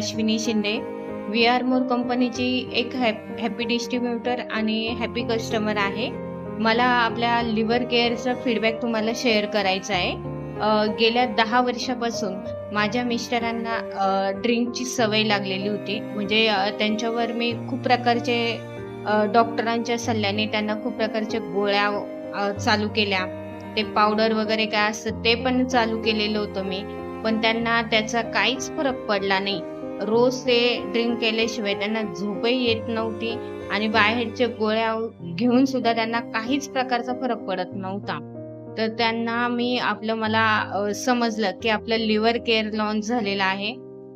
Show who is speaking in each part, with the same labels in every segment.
Speaker 1: Ashwini Shinde. V are more कंपनीची एक happy distributor आणि हॅपी कस्टमर आहे. मला आपल्या लिव्हर केअरचा फीडबॅक तुम्हाला शेअर करायचा आहे. गेल्या 10 वर्षापासून माझ्या मिस्टरांना ड्रिंकची सवय लागलेली होती. म्हणजे त्यांच्यावर मी खूप प्रकारचे डॉक्टरांच्या सल्ल्याने त्यांना खूप प्रकारच्या गोळ्या चालू केल्या. ते पावडर वगैरे काय असतं ते पण चालू केलेलं होतं मी. पण त्यांना त्याचा काहीच फरक पडला नाही. रोज ते ड्रिंक केल्याशिवाय त्यांना झोपही येत नव्हती आणि बाहेरच्या गोळ्या घेऊन सुद्धा त्यांना काहीच प्रकारचा फरक पडत नव्हता. तर त्यांना मी मला समजलं की आपलं लिव्हर केअर लॉन्च झालेलं आहे.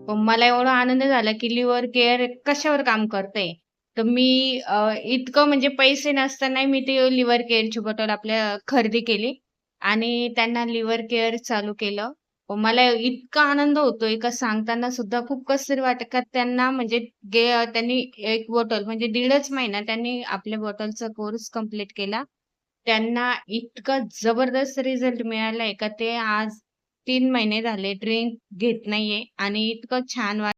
Speaker 1: पण मला एवढा आनंद झाला की लिव्हर केअर कशावर काम करतंय. तर मी इतकं म्हणजे पैसे नसतानाही मी ते लिव्हर केअरची बॉटल आपल्या खरेदी केली आणि त्यांना लिव्हर केअर चालू केलं. मला इतका आनंद होतोय का सांगताना सुद्धा खूप कसंतरी वाटतं का त्यांना म्हणजे त्यांनी एक बॉटल म्हणजे 1.5 महिना त्यांनी आपल्या बॉटलचा कोर्स कंप्लीट केला. त्यांना इतका जबरदस्त रिझल्ट मिळालाय का ते आज 3 महिने झाले ड्रिंक घेत नाहीये आणि इतकं छान